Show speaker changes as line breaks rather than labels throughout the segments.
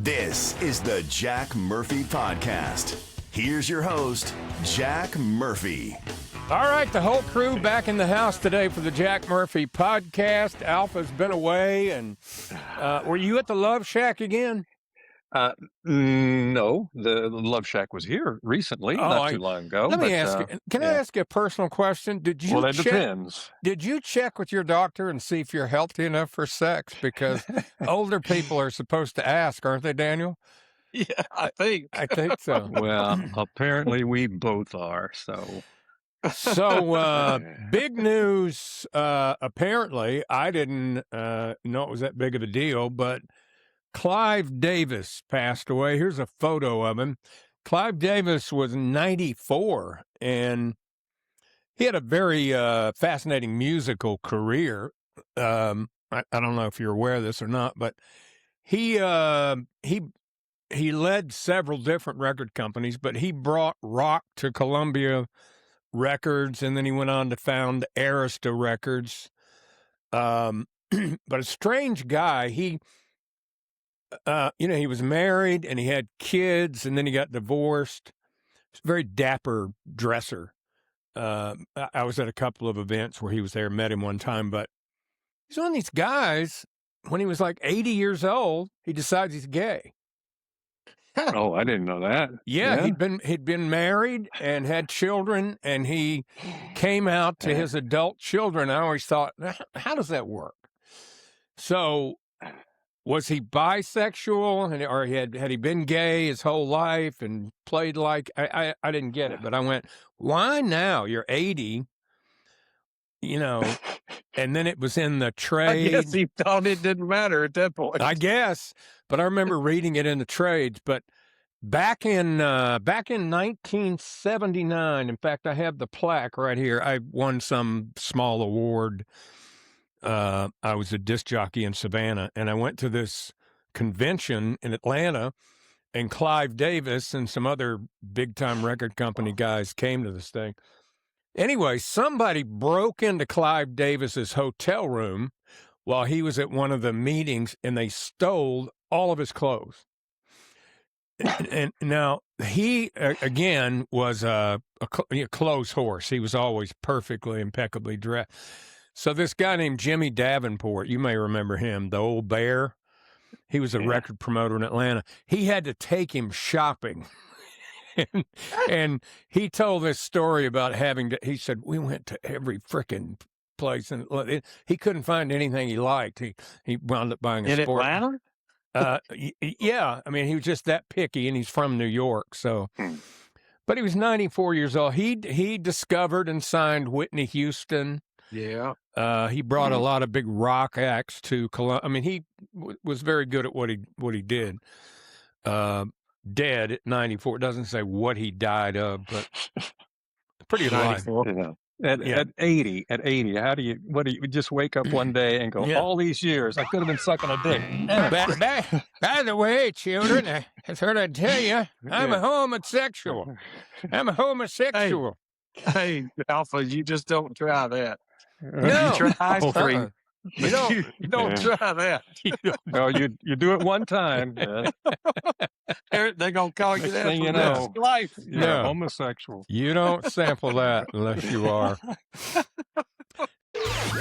This is the Jack Murphy Podcast. Here's your host, Jack Murphy.
All right, the whole crew back in the house today for the Jack Murphy Podcast. Alpha's been away, and were you at the Love Shack again?
No, the Love Shack was here recently, not too long ago.
Let me ask you, can I ask you a personal question?
Well, that depends.
Did you check with your doctor and see if you're healthy enough for sex? Because older people are supposed to ask, aren't they, Daniel?
Yeah, I think
so.
Well, apparently we both are, so.
So, big news, apparently, I didn't know it was that big of a deal, but Clive Davis passed away. Here's a photo of him. Clive Davis was 94, and he had a very fascinating musical career. I don't know if you're aware of this or not, but he led several different record companies, but he brought rock to Columbia Records, and then he went on to found Arista Records. But a strange guy. He was married and he had kids, and then he got divorced. He's a very dapper dresser. I was at a couple of events where he was there, met him one time, but he's one of these guys, when he was like 80 years old, he decides he's gay.
Oh, I didn't know that.
Yeah, he'd been married and had children, and he came out to his adult children. I always thought, how does that work? So, was he bisexual, or had he been gay his whole life and played like? I didn't get it, but I went, why now? You're 80, and then it was in the trade.
I guess he thought it didn't matter at that point.
I guess, but I remember reading it in the trades. But back in 1979, in fact, I have the plaque right here. I won some small award. I was a disc jockey in Savannah, and I went to this convention in Atlanta, and Clive Davis and some other big-time record company guys came to this thing. Anyway, somebody broke into Clive Davis's hotel room while he was at one of the meetings, and they stole all of his clothes. And now he, again, was a clothes horse. He was always perfectly, impeccably dressed. So this guy named Jimmy Davenport, you may remember him, the old bear. He was a record promoter in Atlanta. He had to take him shopping. and he told this story about he said, we went to every frickin' place, and he couldn't find anything he liked. He wound up buying a sport.
In Atlanta?
Yeah. I mean, he was just that picky, and he's from New York, so. But he was 94 years old. He discovered and signed Whitney Houston.
Yeah.
He brought a lot of big rock acts to Columbia. I mean, he was very good at what he did. Dead at 94. It doesn't say what he died of, but pretty alive.
Yeah. At 80, how do you just wake up one day and go, all these years, I could have been sucking a dick.
By the way, children, I thought I'd tell you, I'm a homosexual. I'm a homosexual.
Hey, Alpha, you just don't try that.
No.
You try ice cream. You don't try that. No, you do it one time. They're going to call you that for the rest of life. You're homosexual.
You don't sample that unless you are.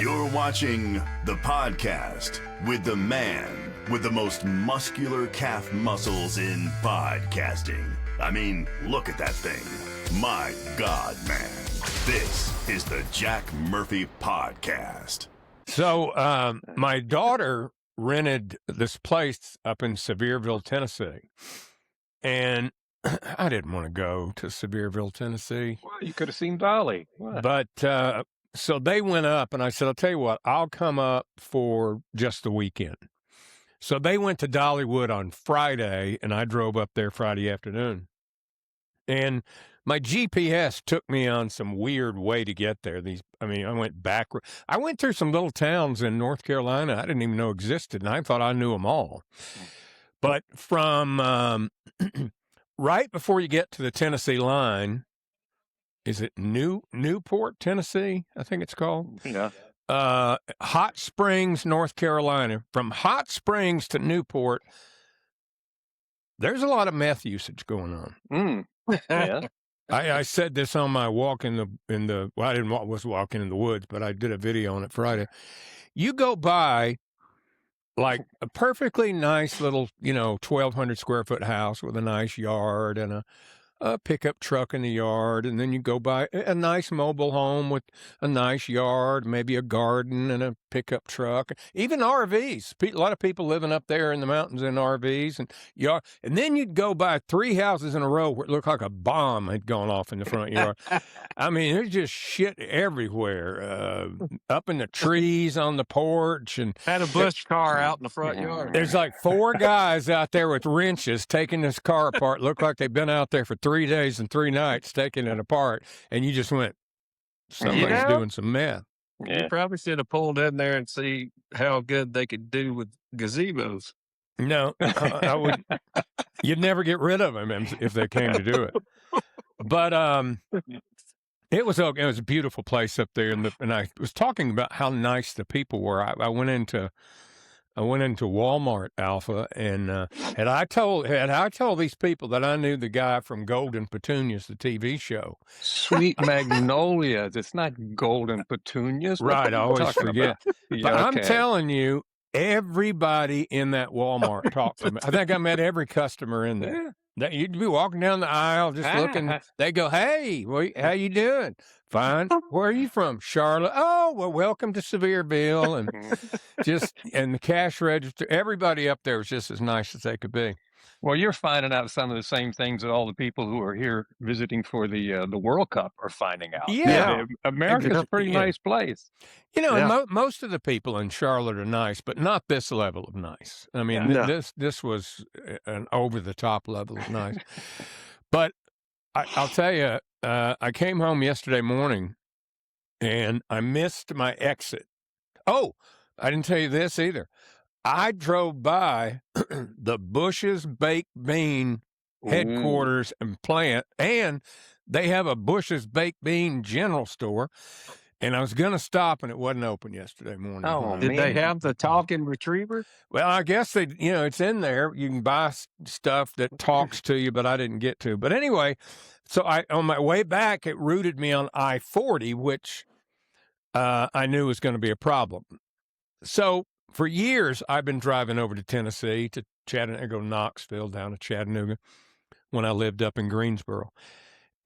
You're watching the podcast with the man with the most muscular calf muscles in podcasting. I mean, look at that thing. My God, man. This is the Jack Murphy Podcast.
So my daughter rented this place up in Sevierville, Tennessee, and I didn't want to go to Sevierville, Tennessee.
Well, you could have seen Dolly. What?
But so they went up, and I said, I'll tell you what, I'll come up for just the weekend. So they went to Dollywood on Friday, and I drove up there Friday afternoon. And my GPS took me on some weird way to get there. I went backward. I went through some little towns in North Carolina I didn't even know existed, and I thought I knew them all. But from right before you get to the Tennessee line, is it Newport, Tennessee? I think it's called.
Yeah.
Hot Springs, North Carolina. From Hot Springs to Newport, there's a lot of meth usage going on.
Yeah.
I said this on my walk in the well, I was walking in the woods, but I did a video on it Friday. You go by like a perfectly nice little, 1,200 square foot house with a nice yard and a pickup truck in the yard, and then you go by a nice mobile home with a nice yard, maybe a garden and a pickup truck, even RVs. A lot of people living up there in the mountains in RVs and yard. And then you'd go by 3 houses in a row where it looked like a bomb had gone off in the front yard. I mean, there's just shit everywhere, up in the trees on the porch, and
had a bush car out in the front yard.
There's like 4 guys out there with wrenches taking this car apart. Look like they've been out there for 3 days and 3 nights taking it apart, and you just went, somebody's doing some meth.
You probably should have pulled in there and see how good they could do with gazebos.
No, I would. You'd never get rid of them if they came to do it. But it was a beautiful place up there, and I was talking about how nice the people were. I went into Walmart, Alpha, and had I told these people that I knew the guy from Golden Petunias, the TV show.
Sweet Magnolias. It's not Golden Petunias.
Right, I always forget.
Yeah,
but I'm telling you, everybody in that Walmart talked to me. I think I met every customer in there. You'd be walking down the aisle just looking. They go, "Hey, how you doing?" "Fine." "Where are you from?" "Charlotte." "Oh, well, welcome to Sevierville." And the cash register, everybody up there was just as nice as they could be.
Well, you're finding out some of the same things that all the people who are here visiting for the World Cup are finding out.
Yeah.
America's a pretty nice place.
And most of the people in Charlotte are nice, but not this level of nice. I mean, this was an over-the-top level of nice. But I'll tell you, I came home yesterday morning, and I missed my exit. Oh, I didn't tell you this either. I drove by the Bush's Baked Bean headquarters and plant, and they have a Bush's Baked Bean general store, and I was going to stop, and it wasn't open yesterday morning.
Oh, did they have the talking retriever?
Well, I guess it's in there. You can buy stuff that talks to you, but I didn't get to. But anyway, so on my way back, it routed me on I-40, which I knew was going to be a problem. So for years, I've been driving over to Tennessee, to Chattanooga, Knoxville, down to Chattanooga, when I lived up in Greensboro.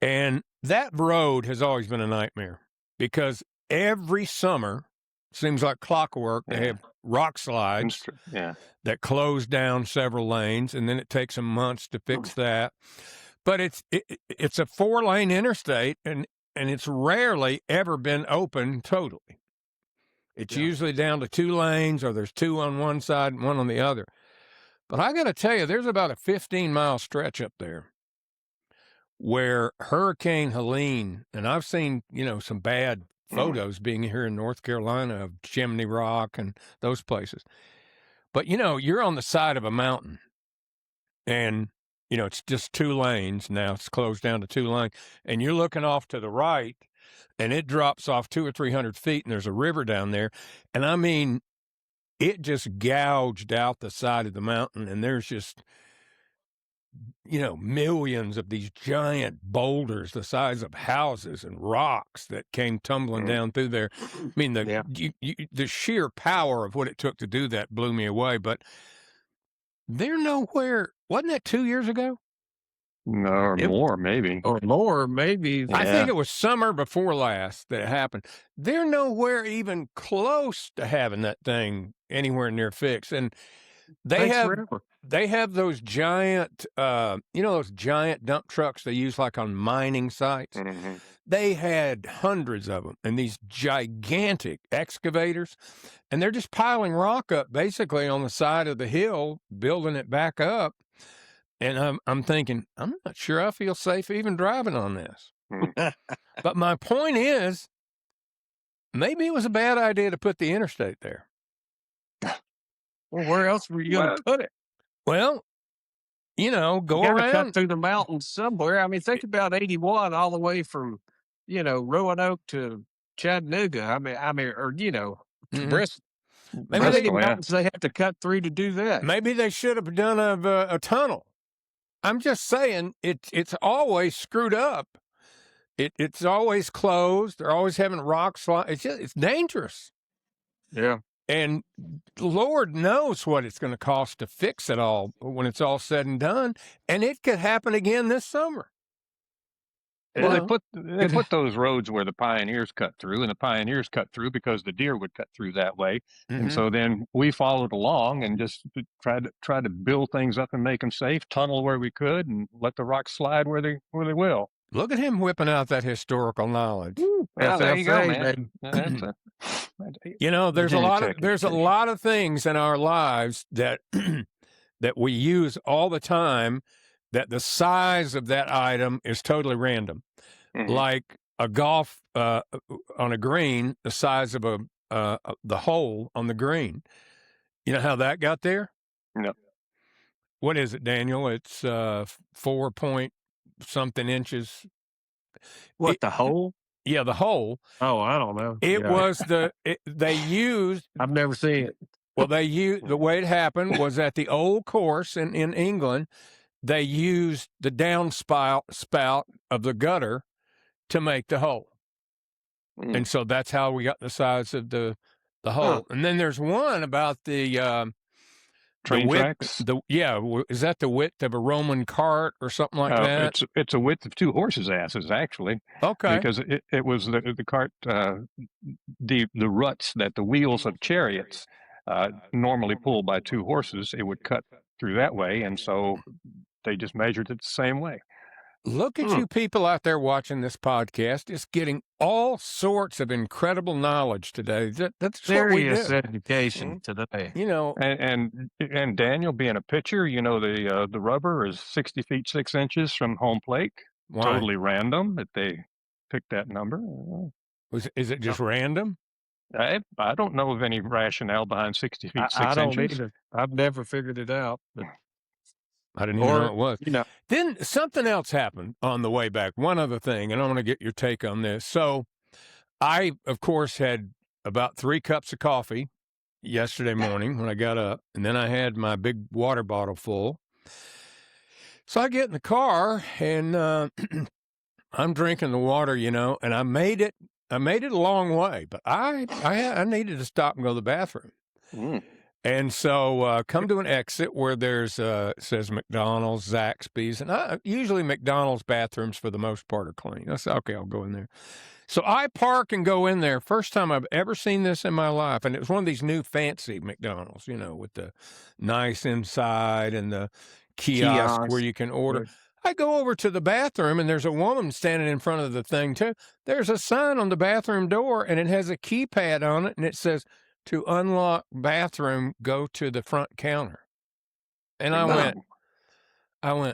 And that road has always been a nightmare because every summer, seems like clockwork, they have rock slides that close down several lanes, and then it takes them months to fix that. But it's a 4-lane interstate, and it's rarely ever been open totally. It's usually down to 2 lanes, or there's 2 on one side and 1 on the other. But I got to tell you, there's about a 15-mile stretch up there where Hurricane Helene, and I've seen, some bad photos being here in North Carolina of Chimney Rock and those places. But, you're on the side of a mountain, and, it's just 2 lanes. Now it's closed down to 2 lanes, and you're looking off to the right, and it drops off 200 or 300 feet, and there's a river down there. And I mean, it just gouged out the side of the mountain, and there's just, millions of these giant boulders the size of houses and rocks that came tumbling down through there. I mean, the sheer power of what it took to do that blew me away. But they're nowhere. Wasn't that 2 years ago?
No, or more, maybe.
Or more, maybe.
I think it was summer before last that it happened. They're nowhere even close to having that thing anywhere near fixed. And they have those giant, those giant dump trucks they use like on mining sites.
Mm-hmm.
They had hundreds of them, and these gigantic excavators, and they're just piling rock up basically on the side of the hill, building it back up. And I'm thinking, I'm not sure I feel safe even driving on this. But my point is, maybe it was a bad idea to put the interstate there.
Well, where else were you going to put it?
Well, go around.
Cut through the mountains somewhere. I mean, think about 81 all the way from, Roanoke to Chattanooga. I mean, to Bristol. Maybe mountains they have to cut through to do that.
Maybe they should have done a tunnel. I'm just saying it's always screwed up. It's always closed. They're always having rock slide. It's dangerous.
Yeah.
And Lord knows what it's going to cost to fix it all when it's all said and done. And it could happen again this summer.
Well, they put those roads where the pioneers cut through, and the pioneers cut through because the deer would cut through that way. Mm-hmm. And so then we followed along and just tried to build things up and make them safe, tunnel where we could, and let the rocks slide where they will.
Look at him whipping out that historical knowledge.
Well, there you go, man.
There's a lot of things in our lives that that we use all the time that the size of that item is totally random. Mm-hmm. Like a golf on a green, the size of the hole on the green. You know how that got there?
No.
What is it, Daniel? It's 4 point something inches.
The hole?
Yeah, the hole.
Oh, I don't know.
It was they used.
I've never seen it.
Well, the way it happened was at the old course in England. They used the downspout of the gutter to make the hole. Mm. And so that's how we got the size of the hole. And then there's one about the
train tracks.
Is that the width of a Roman cart or something like that?
It's a width of 2 horses' asses, actually.
Okay.
Because it was the cart, the ruts that the wheels of chariots normally pulled by 2 horses, it would cut through that way, and so they just measured it the same way.
Look at you people out there watching this podcast, just getting all sorts of incredible knowledge today. That's
serious
what we do.
Education today.
And Daniel, being a pitcher, the rubber is 60 feet 6 inches from home plate.
Why?
Totally random that they picked that number.
Is it just random?
I don't know of any rationale behind 60 feet 6 inches.
I don't either. I've never figured it out. But...
I didn't even know it was. Then something else happened on the way back. One other thing, and I want to get your take on this. So I, of course, had about 3 cups of coffee yesterday morning when I got up, and then I had my big water bottle full. So I get in the car, and I'm drinking the water, and I made it a long way, but I needed to stop and go to the bathroom. Mm. And so come to an exit where there's it says McDonald's, Zaxby's, and usually McDonald's bathrooms for the most part are clean. I said, okay, I'll go in there. So I park and go in there. First time I've ever seen this in my life, and it was one of these new fancy McDonald's, with the nice inside and the kiosk where you can order. Right. I go over to the bathroom, and there's a woman standing in front of the thing, too. There's a sign on the bathroom door, and it has a keypad on it, and it says, to unlock bathroom, go to the front counter. And I went, I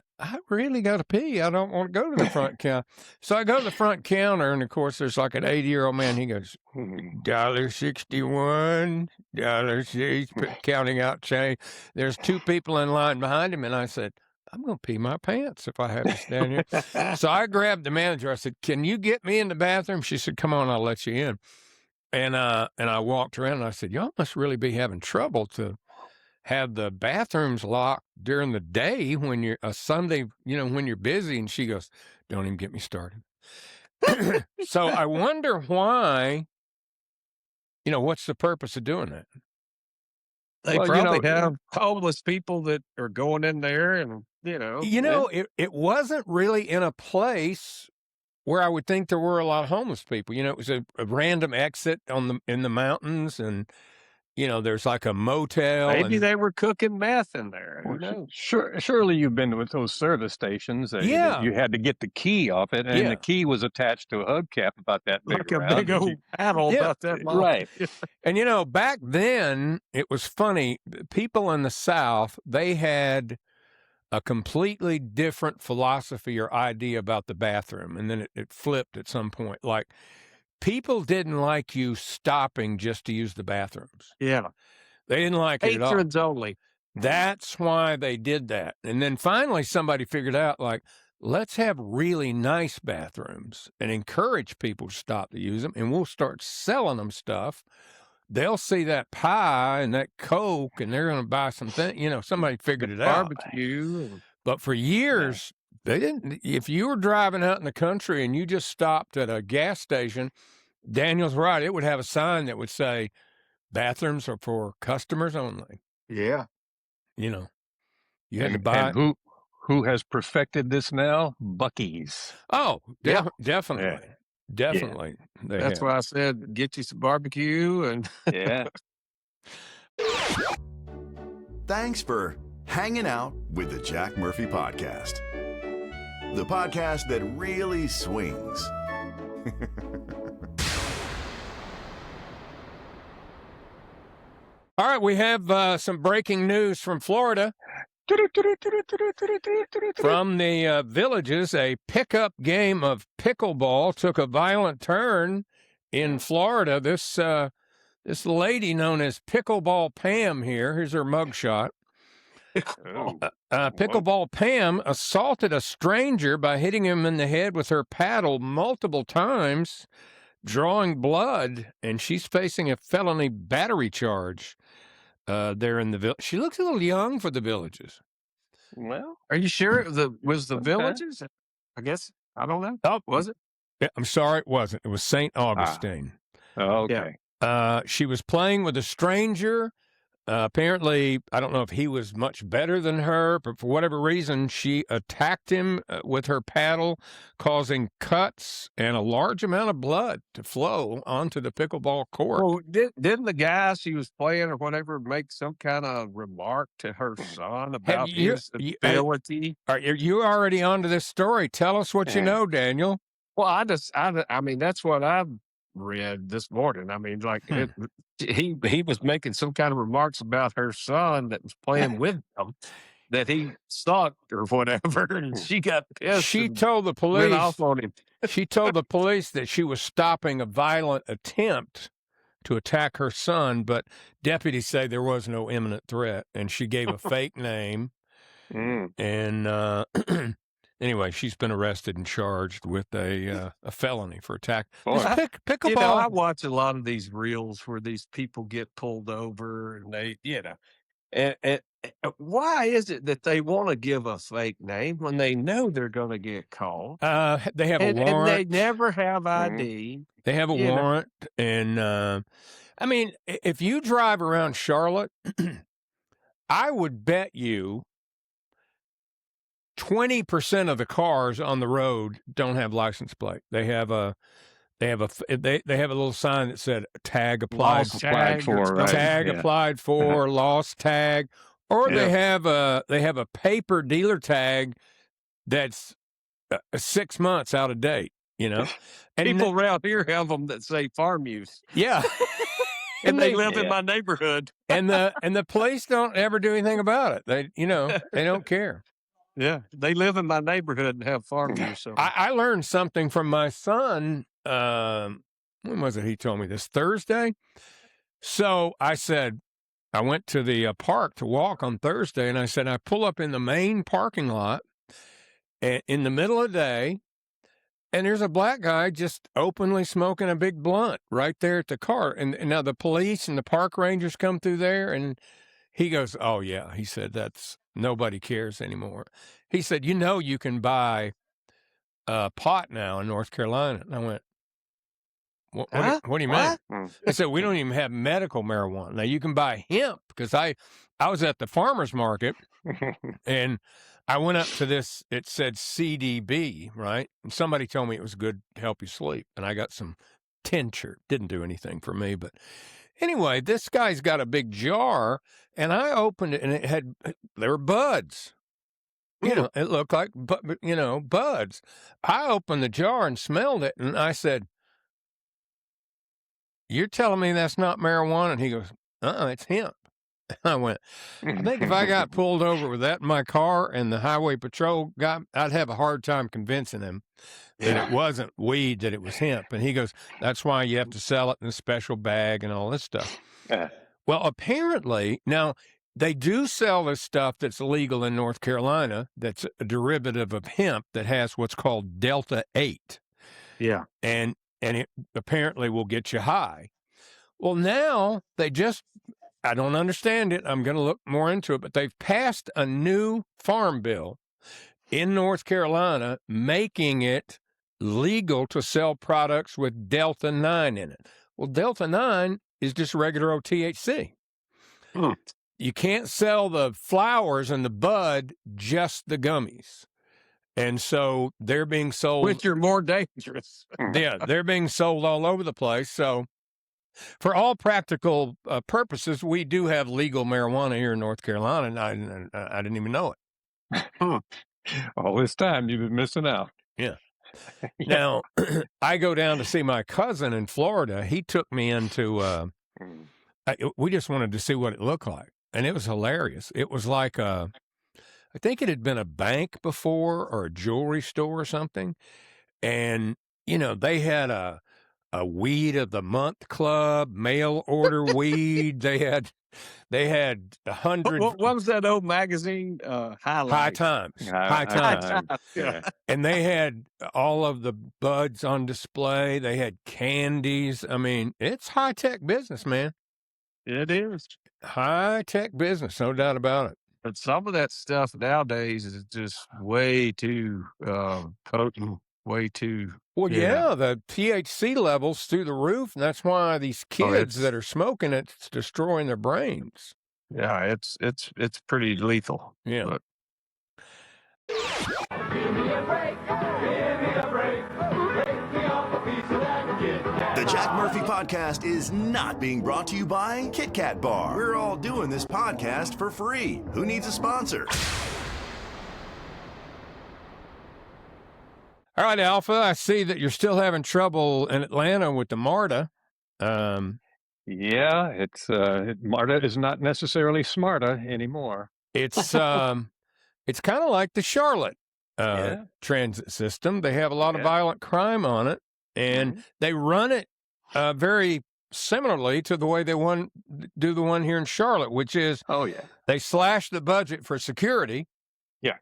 really got to pee. I don't want to go to the front counter. So I go to the front counter, and, of course, there's like an 80-year-old man. He goes, $1.61, $6, counting out change. There's 2 people in line behind him, and I said, I'm going to pee my pants if I have to stand here. So I grabbed the manager. I said, can you get me in the bathroom? She said, come on, I'll let you in. And I walked around and I said, y'all must really be having trouble to have the bathrooms locked during the day when you're a Sunday, when you're busy. And she goes, don't even get me started. So I wonder why, what's the purpose of doing that?
They probably have homeless people that are going in there and,
it wasn't really in a place where I would think there were a lot of homeless people. It was a random exit in the mountains, and there's like a motel.
Maybe they were cooking meth in there. Who knows?
Surely you've been with those service stations. You had to get the key off it, and the key was attached to a hubcap about that big.
Like a big old paddle about that long.
Right.
And back then it was funny. People in the South, they had a completely different philosophy or idea about the bathroom. And then it flipped at some point. Like, people didn't like you stopping just to use the bathrooms.
Yeah.
They didn't like it at all.
Patrons only.
That's why they did that. And then finally somebody figured out, like, let's have really nice bathrooms and encourage people to stop to use them, and we'll start selling them stuff. They'll see that pie and that Coke, and they're going to buy something. Somebody figured it out.
Barbecue.
But for years, they didn't. If you were driving out in the country and you just stopped at a gas station, Daniel's right. It would have a sign that would say, "Bathrooms are for customers only."
Yeah.
You had to buy.
And who has perfected this now? Buc-ee's.
Oh, definitely. Definitely.
Yeah. That's why I said, get you some barbecue and
Thanks for hanging out with the Jack Murphy Podcast. The podcast that really swings.
All right, we have some breaking news from Florida. From the Villages, a pickup game of pickleball took a violent turn in Florida. This lady known as Pickleball Pam here's her mugshot. Pickleball Pam assaulted a stranger by hitting him in the head with her paddle multiple times, drawing blood, and she's facing a felony battery charge. There in the village. She looks a little young for the Villages.
Well, are you sure it was the Villages? I guess. I don't know.
Oh,
was it?
Yeah, I'm sorry, it wasn't. It was St. Augustine.
Okay.
She was playing with a stranger. Apparently, I don't know if he was much better than her, but for whatever reason, she attacked him with her paddle, causing cuts and a large amount of blood to flow onto the pickleball court.
Well, didn't the guy she was playing or whatever make some kind of remark to her son about his ability?
Are you already onto this story? Tell us what you know, Daniel.
Well, I mean, that's what I've read this morning. I mean, like he was making some kind of remarks about her son that was playing with him, that he sucked or whatever, and she got pissed.
She told the police.
Went off on him.
She told the police that she was stopping a violent attempt to attack her son, but deputies say there was no imminent threat, and she gave a fake name. And anyway, she's been arrested and charged with a felony for attack. Pickleball.
I watch a lot of these reels where these people get pulled over, and they, and why is it that they want to give a fake name when they know they're going to get caught?
They have a warrant.
And they never have ID.
They have a warrant. And, I mean, if you drive around Charlotte, I would bet you 20% of the cars on the road don't have license plate. They have a little sign that said tag applied for, lost tag, or they have a paper dealer tag that's 6 months out of date. And
people around here have them that say farm use.
Yeah.
And they live in my neighborhood.
And the police don't ever do anything about it. They don't care.
Yeah, they live in my neighborhood and have farm use. So.
I learned something from my son. When was it? He told me this Thursday. So I said, I went to the park to walk on Thursday, and I said, I pull up in the main parking lot in the middle of the day, and there's a black guy just openly smoking a big blunt right there at the car. And now the police and the park rangers come through there, and he goes, oh, yeah. He said, nobody cares anymore. He said, you can buy pot now in North Carolina. And I went, what do you mean? I said, we don't even have medical marijuana. Now, you can buy hemp, because I was at the farmer's market, and I went up to this. It said CDB, right? And somebody told me it was good to help you sleep. And I got some tincture. Didn't do anything for me, but anyway, this guy's got a big jar, and I opened it, and there were buds. It looked like, buds. I opened the jar and smelled it, and I said, you're telling me that's not marijuana? And he goes, it's hemp. I went, I think if I got pulled over with that in my car and the highway patrol guy, I'd have a hard time convincing him that it wasn't weed, that it was hemp. And he goes, that's why you have to sell it in a special bag and all this stuff. Well, apparently, now, they do sell this stuff that's illegal in North Carolina that's a derivative of hemp that has what's called Delta 8.
Yeah.
And it apparently will get you high. Well, now I don't understand it. I'm going to look more into it, but they've passed a new farm bill in North Carolina, making it legal to sell products with Delta 9 in it. Well, Delta 9 is just regular old THC. You can't sell the flowers and the bud, just the gummies. And so they're being sold.
Which are more dangerous.
Yeah, they're being sold all over the place. So for all practical purposes, we do have legal marijuana here in North Carolina, and I didn't even know it.
All this time you've been missing out.
Yeah. Now, I go down to see my cousin in Florida. He took me into, we just wanted to see what it looked like. And it was hilarious. It was like I think it had been a bank before or a jewelry store or something. And, you know, they had a weed of the month club, mail order weed. They had 100.
What was that old magazine?
High Times. High Times.
Yeah.
And they had all of the buds on display. They had candies. I mean, it's high-tech business, man.
It is.
High-tech business, no doubt about it.
But some of that stuff nowadays is just way too potent, way too.
Well, yeah, the THC levels through the roof, and that's why these kids that are smoking it's destroying their brains.
Yeah, it's pretty lethal.
Yeah.
But.
The Jack Murphy Podcast is not being brought to you by Kit Kat Bar. We're all doing this podcast for free. Who needs a sponsor?
All right, Alpha, I see that you're still having trouble in Atlanta with the MARTA.
Yeah, it's MARTA is not necessarily SMARTA anymore.
It's kind of like the Charlotte transit system. They have a lot of violent crime on it, and they run it very similarly to the way they do the one here in Charlotte, which is they slash the budget for security.
Yeah.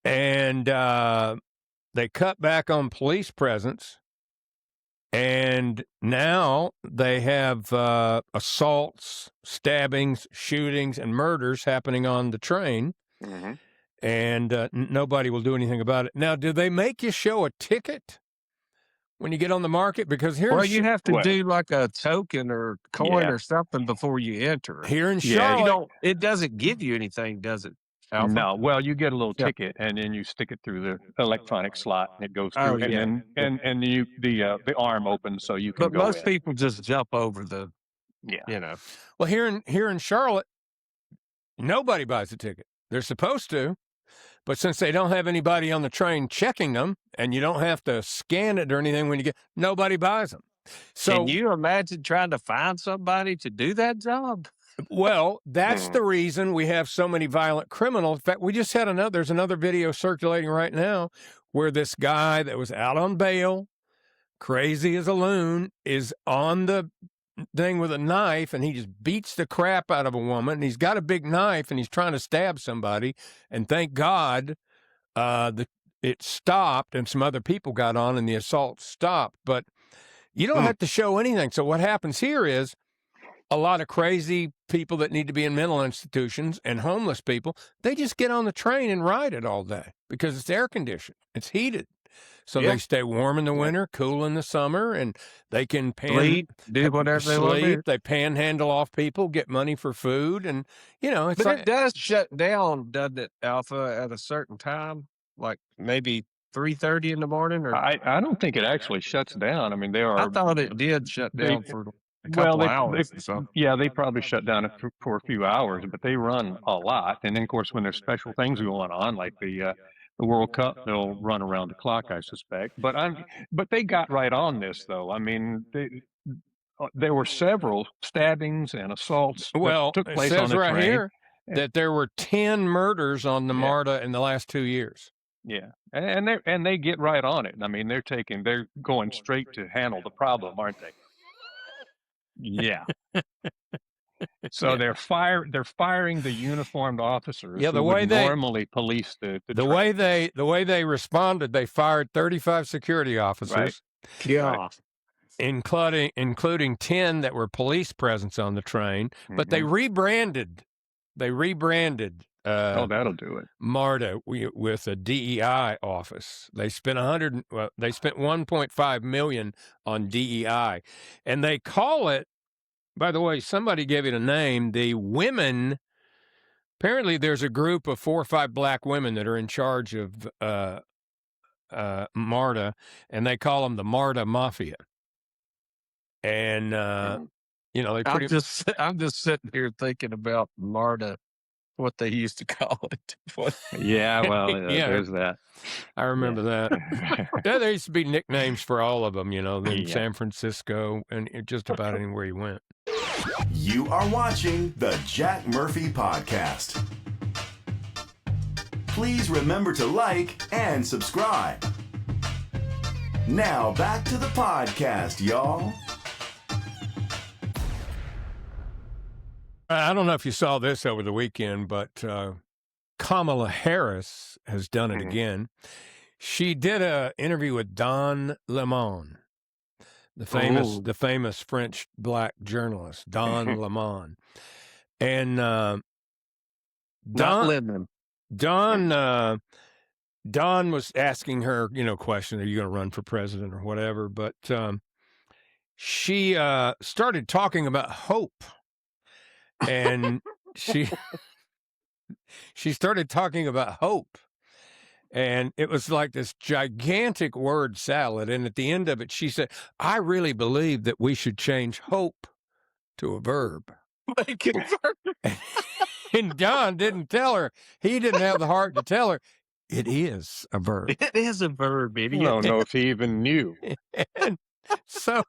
And they cut back on police presence, and now they have assaults, stabbings, shootings, and murders happening on the train, and nobody will do anything about it. Now, do they make you show a ticket when you get on the market? Because here,
you have to do like a token or coin or something before you enter.
Here in Charlotte,
it doesn't give you anything, does it? Alpha?
No, well, you get a little ticket, and then you stick it through the electronic slot, and it goes through, and the arm opens so you can go.
But most people just jump over the,
Well, here in Charlotte, nobody buys a ticket. They're supposed to, but since they don't have anybody on the train checking them, and you don't have to scan it or anything when you get, nobody buys them. So,
can you imagine trying to find somebody to do that job?
Well, that's the reason we have so many violent criminals. In fact, we just had there's another video circulating right now where this guy that was out on bail, crazy as a loon, is on the thing with a knife, and he just beats the crap out of a woman. And he's got a big knife, and he's trying to stab somebody. And thank God it stopped, and some other people got on, and the assault stopped. But you don't have to show anything. So what happens here is, a lot of crazy people that need to be in mental institutions and homeless people, they just get on the train and ride it all day because it's air conditioned. It's heated. So they stay warm in the winter, cool in the summer, and they can
do whatever they want to do.
They panhandle off people, get money for food, and, it's
but it does shut down, doesn't it, Alpha, at a certain time? Like maybe 3:30 in the morning? Or
I don't think it actually shuts down. I mean,
I thought it did shut down for a couple hours or so.
Yeah, they probably shut down for a few hours, but they run a lot. And then, of course, when there's special things going on, like the World Cup, they'll run around the clock, I suspect. But they got right on this, though. I mean, there were several stabbings and assaults that took place on the train.
Here that there were 10 murders on the MARTA in the last 2 years.
Yeah, and they get right on it. I mean, they're going straight to handle the problem, aren't they? Yeah. So they're firing the uniformed officers.
Yeah, the
who
way
would normally police the
way they responded, they fired 35 security officers.
Right. Yeah.
Including 10 that were police presence on the train, but they rebranded
that'll do it.
MARTA with a DEI office. They spent they spent 1.5 million on DEI, and they call it. By the way, somebody gave it a name. The women. Apparently, there's a group of 4 or 5 black women that are in charge of MARTA, and they call them the MARTA Mafia. And they pretty.
I'm just sitting here thinking about MARTA, what they used to call it.
Yeah, well, there's that.
I remember that. There used to be nicknames for all of them, in San Francisco and just about anywhere you went.
You are watching the Jack Murphy Podcast. Please remember to like and subscribe. Now back to the podcast, y'all.
I don't know if you saw this over the weekend, but Kamala Harris has done it again. She did an interview with Don Lemon, the famous French black journalist, Don Lemon, and Don was asking her, question: Are you going to run for president or whatever? But she started talking about hope. And she started talking about hope, and it was like this gigantic word salad. And at the end of it, she said, "I really believe that we should change hope to a verb."
Make it verb.
And Don didn't tell her. He didn't have the heart to tell her. It is a verb.
It is a verb, idiot.
I don't know if he even knew.
And so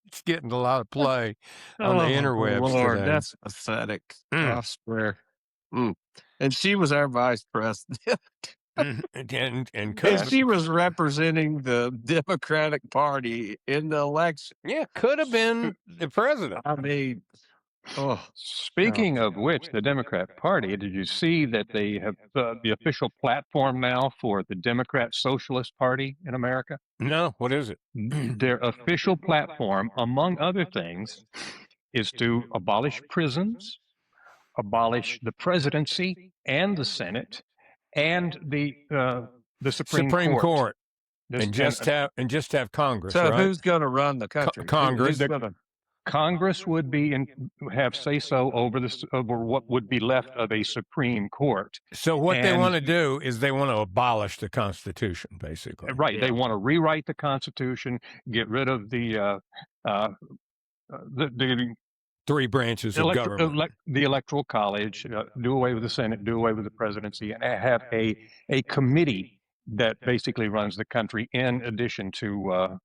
it's getting a lot of play on the interwebs
Lord,
today.
that's pathetic. I swear. And she was our vice president.
and
she was representing the Democratic Party in the election.
Yeah, could have been the president.
I mean,
speaking of which, the Democrat Party, did you see that they have the official platform now for the Democrat Socialist Party in America?
No, what is it?
Their official platform, among other things, is to abolish prisons, abolish the presidency and the Senate, and the Supreme Court.
And just have Congress.
So
right?
Who's going to run the country?
Congress.
Congress would have say-so over what would be left of a Supreme Court.
So what they want to do is they want to abolish the Constitution, basically.
Right. Yeah. They want to rewrite the Constitution, get rid of the
3 branches of government.
The Electoral College, do away with the Senate, do away with the presidency, and have a committee that basically runs the country in addition to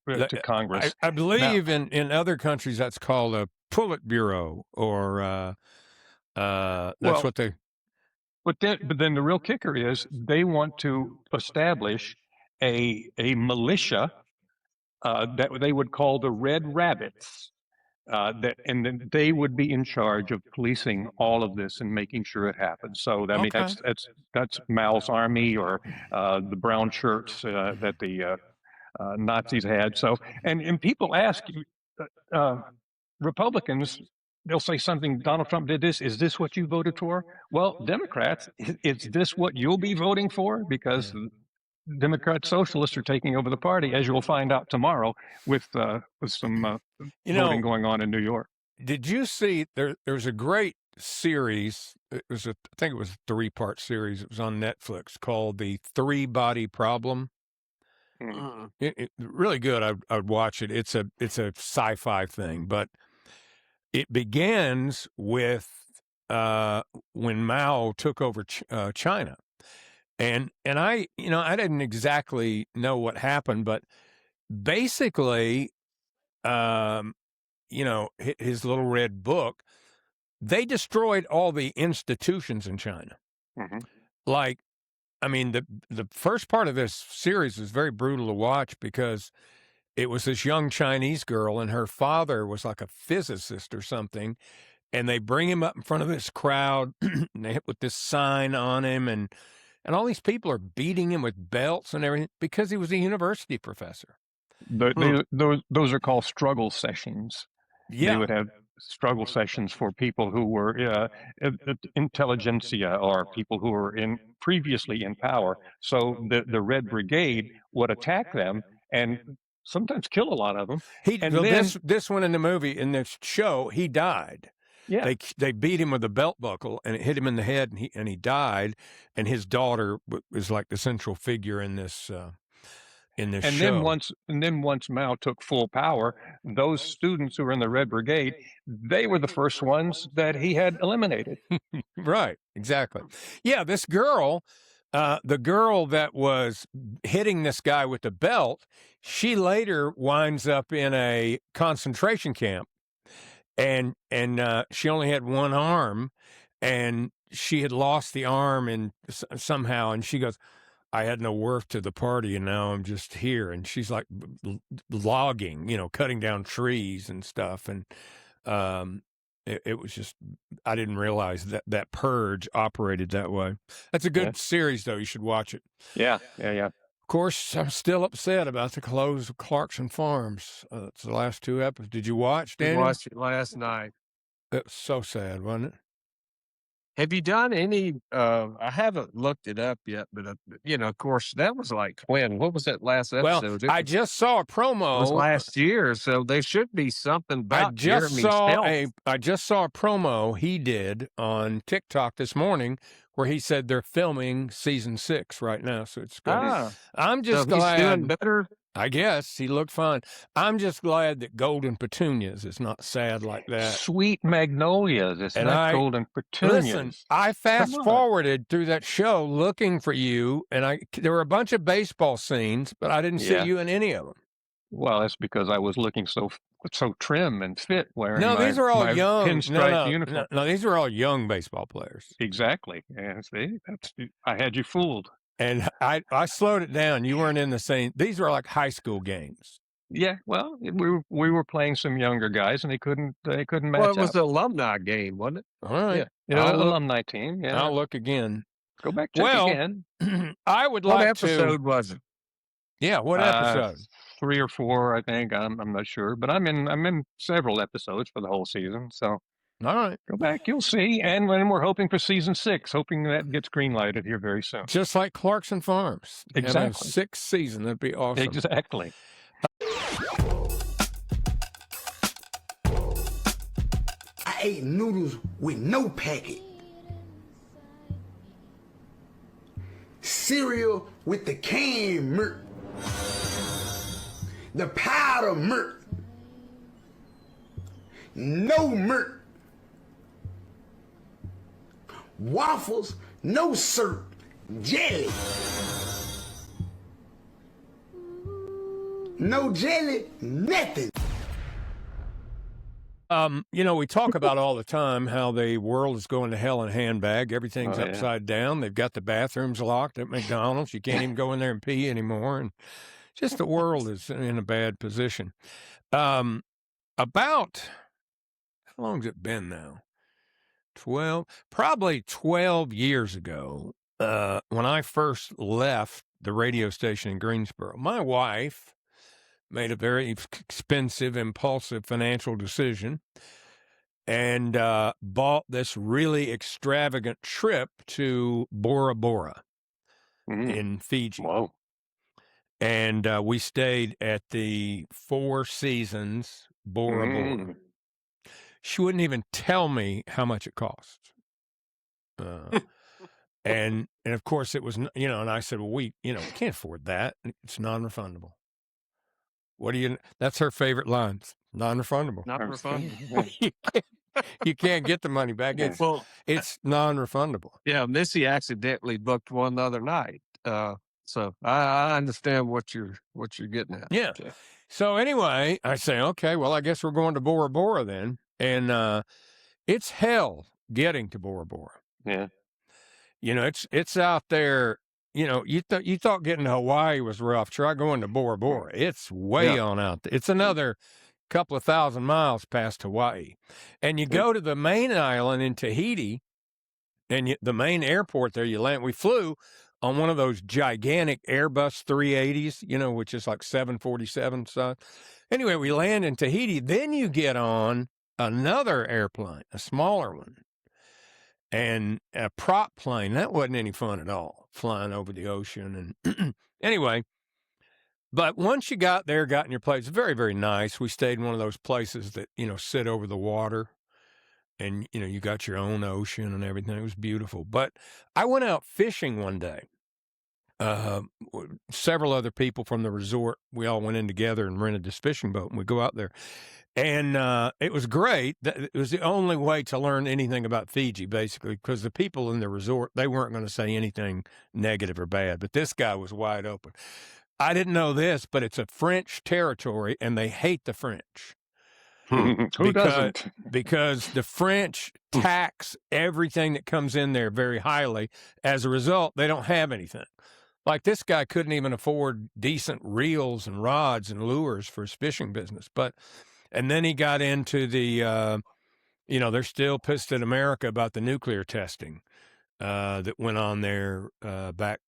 Congress.
I believe in other countries that's called a Politburo, or that's what they.
But then the real kicker is they want to establish a militia that they would call the Red Rabbits. And then they would be in charge of policing all of this and making sure it happens. So I mean that's Mao's army, or the brown shirts that the Nazis had. So and people ask Republicans, they'll say something. Donald Trump did this. Is this what you voted for? Well, Democrats, is this what you'll be voting for? Because Democrat socialists are taking over the party, as you'll find out tomorrow with some voting going on in New York.
Did you see there's a great series? I think it was a 3-part series. It was on Netflix called The 3-Body Problem. It really good. I'd watch it. It's a sci-fi thing, but it begins with when Mao took over China. And I didn't exactly know what happened, but basically, his little red book, they destroyed all the institutions in China. Like, I mean, the first part of this series was very brutal to watch because it was this young Chinese girl and her father was like a physicist or something. And they bring him up in front of this crowd and they hit with this sign on him, and all these people are beating him with belts and everything because he was a university professor.
Those are called struggle sessions.
Yeah.
They would have struggle sessions for people who were intelligentsia or people who were previously in power. So the Red Brigade would attack them and sometimes kill a lot of them.
This one in the movie, in this show, he died.
Yeah.
They beat him with a belt buckle and it hit him in the head, and he died. And his daughter was like the central figure in this show.
Then once Mao took full power, those students who were in the Red Brigade, they were the first ones that he had eliminated.
Right, exactly. Yeah, this girl, the girl that was hitting this guy with the belt, she later winds up in a concentration camp, and she only had one arm, and she had lost the arm and somehow, and she goes, I had no worth to the party, and now I'm just here. And she's like logging, cutting down trees and stuff. And it was just, I didn't realize that Purge operated that way. That's a good series, though. You should watch it.
Yeah.
Of course, I'm still upset about the close of Clarkson Farms. It's the last 2 episodes. Did you watch, Daniel?
I watched it last night.
It was so sad, wasn't it?
Have you done any? I haven't looked it up yet, but of course, that was like when? What was that last episode?
Well, I just saw a promo.
It was last year, so there should be something about
I just saw a promo he did on TikTok this morning where he said they're filming season 6 right now. So it's good. I'm just glad.
He's doing better.
I guess he looked fine. I'm just glad that Golden Petunias is not sad like that.
Sweet Magnolias. It's not Golden Petunias.
Listen, I fast forwarded through that show looking for you, and there were a bunch of baseball scenes, but I didn't see you in any of them.
Well, that's because I was looking so trim and fit wearing
these are all young
pinstripe uniform.
No, these are all young baseball players.
Exactly. Yeah, see, I had you fooled.
And I slowed it down. You weren't in the same. These were like high school games.
Yeah, well, we were playing some younger guys, and they couldn't match
Well, it was the alumni game, wasn't it?
All right,
alumni team. Yeah,
I'll look again.
Go back to again.
I would
what
like to.
What episode was it?
Yeah, what episode?
3 or 4, I think. I'm not sure, but I'm in several episodes for the whole season. So.
All right.
Go back, you'll see. And when we're hoping for season 6, hoping that gets green-lighted here very soon.
Just like Clarkson Farms.
Exactly.
6th season, that'd be awesome.
Exactly.
I ate noodles with no packet. Cereal with the canned milk. The powder milk. No milk. Waffles, no syrup, jelly. No jelly, nothing.
We talk about all the time how the world is going to hell in a handbag. Everything's upside down. They've got the bathrooms locked at McDonald's. You can't even go in there and pee anymore. And just the world is in a bad position. About, how long has it been now? Probably 12 years ago, when I first left the radio station in Greensboro, my wife made a very expensive, impulsive financial decision and bought this really extravagant trip to Bora Bora in Fiji.
Whoa.
And we stayed at the Four Seasons Bora Bora. She wouldn't even tell me how much it cost. And of course it was, and I said, well, we can't afford that. It's non-refundable. That's her favorite line. Non-refundable.
Not refundable.
You can't get the money back. It's non-refundable.
Yeah, Missy accidentally booked one the other night. So I understand what you're getting at.
Yeah. Okay. So anyway, I say, okay, well, I guess we're going to Bora Bora then. And it's hell getting to Bora Bora.
Yeah.
It's out there. You thought getting to Hawaii was rough. Try going to Bora Bora. It's way on out there. It's another couple of 1,000 miles past Hawaii. And you go to the main island in Tahiti, and the main airport there, you land. We flew on one of those gigantic Airbus 380s, which is like 747 size. Anyway, we land in Tahiti. Then you get on another airplane, a smaller one, and a prop plane. That wasn't any fun at all, flying over the ocean. And anyway, but once you got there, got in your place, very, very nice. We stayed in one of those places that, sit over the water, and, you got your own ocean and everything. It was beautiful. But I went out fishing one day. Several other people from the resort, we all went in together and rented this fishing boat, and we go out there. And it was great. It was the only way to learn anything about Fiji, basically, because the people in the resort, they weren't going to say anything negative or bad. But this guy was wide open. I didn't know this, but it's a French territory, and they hate the French.
Who doesn't?
Because the French tax everything that comes in there very highly. As a result, they don't have anything. Like, this guy couldn't even afford decent reels and rods and lures for his fishing business. And then he got into the, they're still pissed at America about the nuclear testing that went on there back,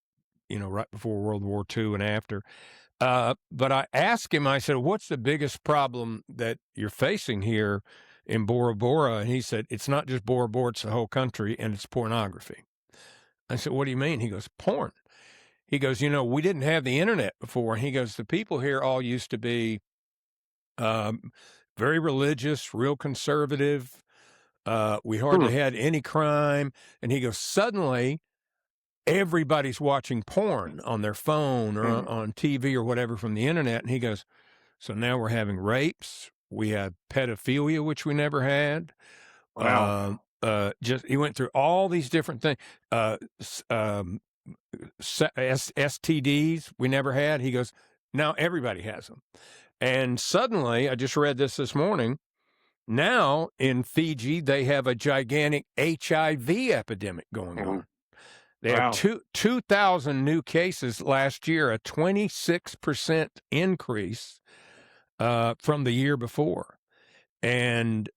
right before World War II and after. But I asked him, I said, what's the biggest problem that you're facing here in Bora Bora? And he said, it's not just Bora Bora, it's the whole country, and it's pornography. I said, what do you mean? He goes, porn. He goes, we didn't have the internet before. And he goes, the people here all used to be very religious, real conservative. We hardly had any crime. And he goes, suddenly everybody's watching porn on their phone or on TV or whatever from the internet. And he goes, so now we're having rapes. We have pedophilia, which we never had.
Wow.
He went through all these different things. STDs we never had. He goes, now everybody has them. And suddenly, I just read this morning, now in Fiji, they have a gigantic HIV epidemic going on. They have 2,000 new cases last year, a 26% increase from the year before. And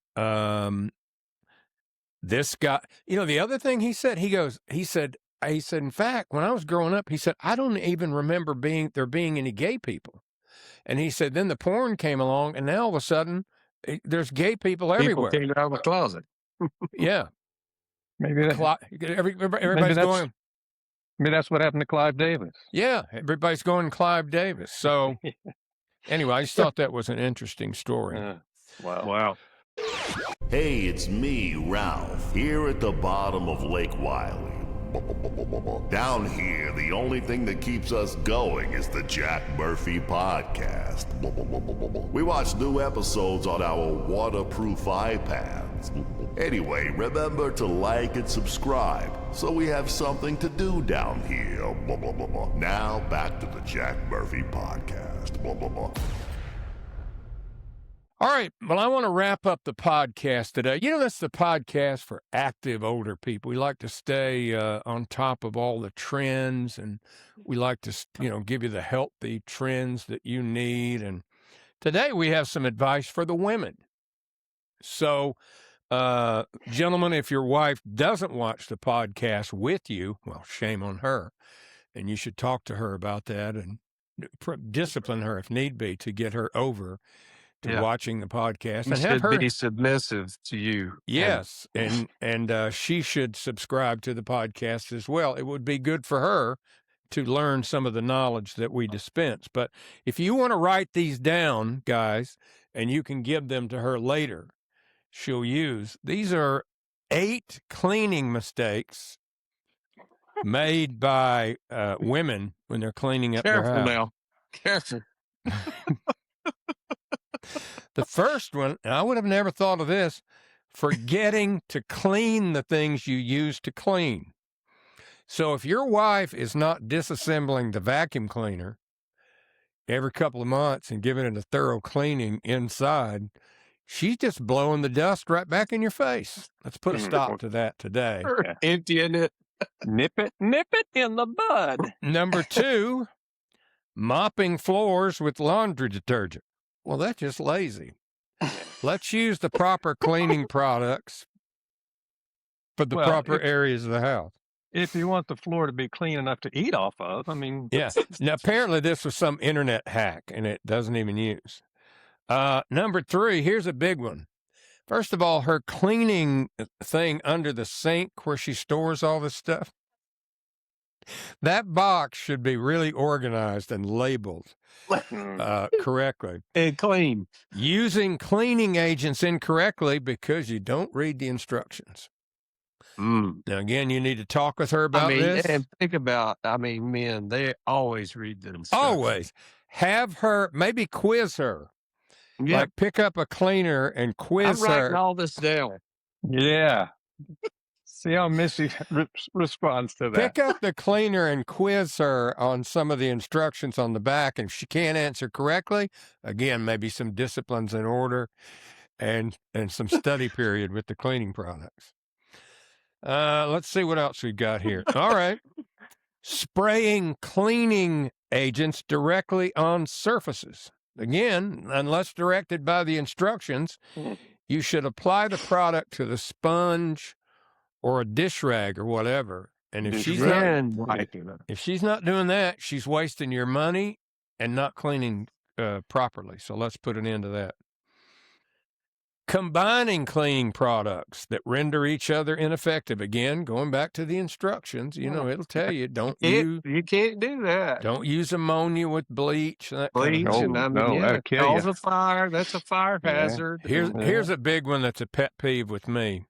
this guy, the other thing he said, he said, in fact, when I was growing up, he said, I don't even remember there being any gay people. And he said, then the porn came along, and now all of a sudden, there's gay people everywhere.
People came out of the closet.
Yeah.
Maybe
everybody's going.
Maybe that's what happened to Clive Davis.
Yeah, everybody's going Clive Davis. So anyway, I just thought that was an interesting story.
Wow.
Hey, it's me, Ralph, here at the bottom of Lake Wiley. Down here, the only thing that keeps us going is the Jack Murphy Podcast. We watch new episodes on our waterproof iPads. Anyway, remember to like and subscribe so we have something to do down here. Now, back to the Jack Murphy Podcast.
All right. Well, I want to wrap up the podcast today. That's the podcast for active older people. We like to stay on top of all the trends, and we like to, give you the healthy trends that you need. And today we have some advice for the women. So, gentlemen, if your wife doesn't watch the podcast with you, well, shame on her. And you should talk to her about that and discipline her if need be to get her over to watching the podcast.
And have her be submissive to you.
Yes, and she should subscribe to the podcast as well. It would be good for her to learn some of the knowledge that we dispense. But if you want to write these down, guys, and you can give them to her later, she'll use. These are 8 cleaning mistakes made by women when they're cleaning up their house.
Careful.
The first one, and I would have never thought of this, forgetting to clean the things you use to clean. So if your wife is not disassembling the vacuum cleaner every couple of months and giving it a thorough cleaning inside, she's just blowing the dust right back in your face. Let's put a stop to that today.
Emptying it.
Nip it in the bud.
Number 2, mopping floors with laundry detergent. Well, that's just lazy. Let's use the proper cleaning products for the proper areas of the house.
If you want the floor to be clean enough to eat off of,
Yeah. Now, apparently this was some internet hack, and it doesn't even use. Number 3, here's a big one. First of all, her cleaning thing under the sink where she stores all this stuff, that box should be really organized and labeled correctly.
And clean.
Using cleaning agents incorrectly because you don't read the instructions. Now, again, you need to talk with her about this.
And think about, men, they always read the instructions.
Always. Have her, maybe quiz her.
Yeah.
Like pick up a cleaner and quiz
I'm
her.
writing all this down.
Yeah. See how Missy responds to that.
Pick up the cleaner and quiz her on some of the instructions on the back. And if she can't answer correctly, again, maybe some disciplines in order and some study period with the cleaning products. Let's see what else we've got here. All right. Spraying cleaning agents directly on surfaces. Again, unless directed by the instructions, you should apply the product to the sponge or a dish rag or whatever. And if she's not doing that, she's wasting your money and not cleaning properly. So let's put an end to that. Combining cleaning products that render each other ineffective. Again, going back to the instructions, it'll tell you
you can't do that.
Don't use ammonia with bleach. And that
bleach,
kind of
that'll kill you.
Cause a fire. That's a fire hazard.
Here's a big one that's a pet peeve with me.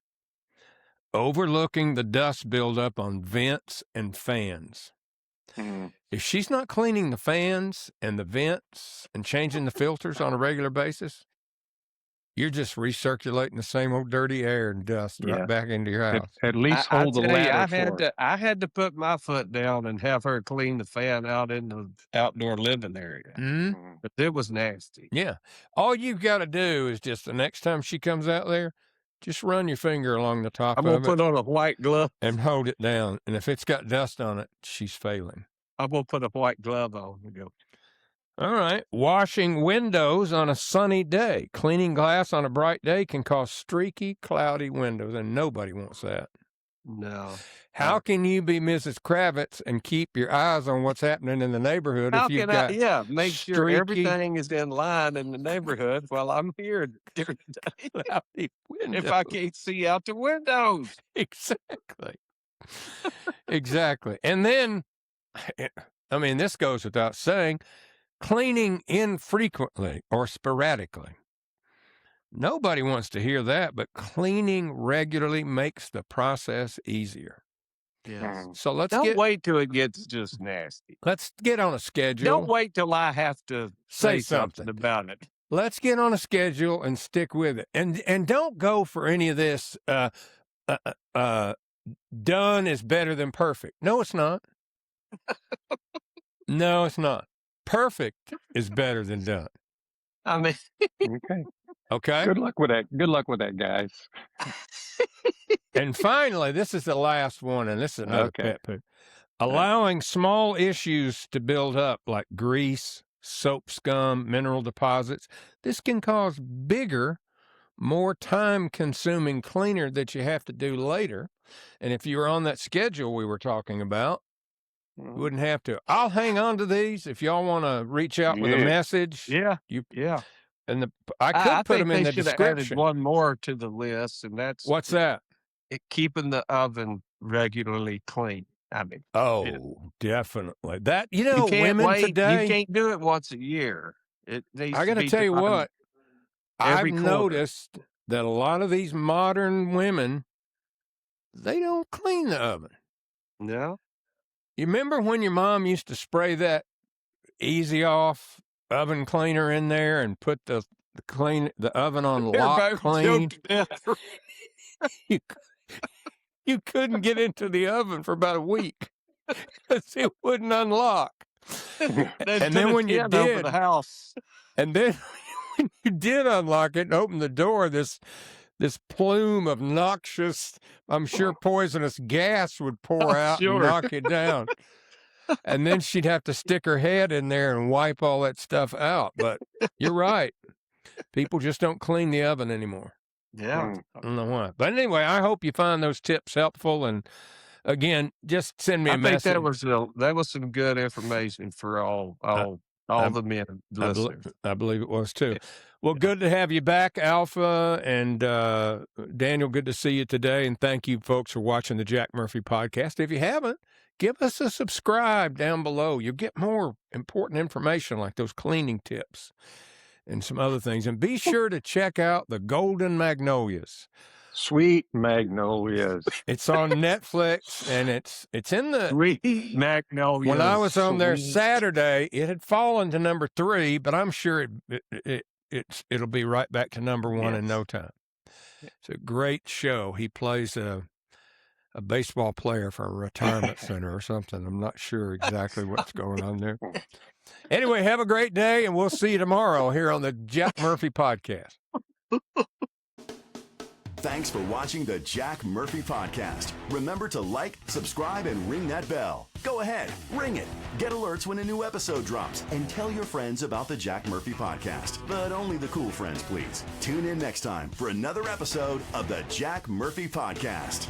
Overlooking the dust buildup on vents and fans. If she's not cleaning the fans and the vents and changing the filters on a regular basis, you're just recirculating the same old dirty air and dust right back into your house.
At least hold the ladder.
I had to put my foot down and have her clean the fan out in the outdoor living area. But it was nasty.
Yeah. All you've got to do is just the next time she comes out there, just run your finger along the top of it.
I'm going to put on a white glove.
And hold it down. And if it's got dust on it, she's failing.
I'm going to put a white glove on and go.
All right. Washing windows on a sunny day. Cleaning glass on a bright day can cause streaky, cloudy windows, and nobody wants that.
No.
How can you be Mrs. Kravitz and keep your eyes on what's happening in the neighborhood if you've got
make sure everything is in line in the neighborhood while I'm here during the day. If I can't see out the windows.
Exactly. Exactly. And then, this goes without saying, cleaning infrequently or sporadically. Nobody wants to hear that, but cleaning regularly makes the process easier.
Yes.
So
don't wait till it gets just nasty.
Let's get on a schedule.
Don't wait till I have to say something about it.
Let's get on a schedule and stick with it. And don't go for any of this done is better than perfect. No, it's not. No, it's not. Perfect is better than done. Okay.
Good luck with that. Good luck with that, guys.
And finally, this is the last one, and this is another pet peeve. Allowing small issues to build up like grease, soap scum, mineral deposits. This can cause bigger, more time-consuming cleaner that you have to do later. And if you were on that schedule we were talking about, you wouldn't have to. I'll hang on to these if y'all want to reach out with a message.
Yeah.
And I could put them in the description.
Added one more to the list, and that's
what's that?
Keeping the oven regularly clean.
Definitely. That women today,
you can't do it once a year.
I got to tell you what, I've noticed that a lot of these modern women, they don't clean the oven.
No.
You remember when your mom used to spray that Easy Off oven cleaner in there and put the oven on lock clean? You couldn't get into the oven for about a week because it wouldn't unlock. And then when you did,
the house.
And then when you did unlock it and open the door, this plume of noxious, I'm sure poisonous gas would pour out and knock you down. And then she'd have to stick her head in there and wipe all that stuff out. But you're right. People just don't clean the oven anymore.
Yeah.
I don't know why. But anyway, I hope you find those tips helpful. And again, just send me a message.
I think that was some good information for all all the men listeners.
I believe it was too. Well, good to have you back, Alpha, and Daniel, good to see you today. And thank you, folks, for watching the Jack Murphy podcast. If you haven't, give us a subscribe down below. You'll get more important information like those cleaning tips and some other things. And be sure to check out the Golden Magnolias.
Sweet Magnolias.
It's on Netflix, and it's in the
Sweet Magnolias.
When I was on there Saturday, it had fallen to number 3, but I'm sure it'll be right back to number 1 in no time. It's a great show. He plays a baseball player for a retirement center or something. I'm not sure exactly what's going on there. Anyway, have a great day, and we'll see you tomorrow here on the Jack Murphy podcast.
Thanks for watching the Jack Murphy Podcast. Remember to like, subscribe, and ring that bell. Go ahead, ring it. Get alerts when a new episode drops. And tell your friends about the Jack Murphy Podcast. But only the cool friends, please. Tune in next time for another episode of the Jack Murphy Podcast.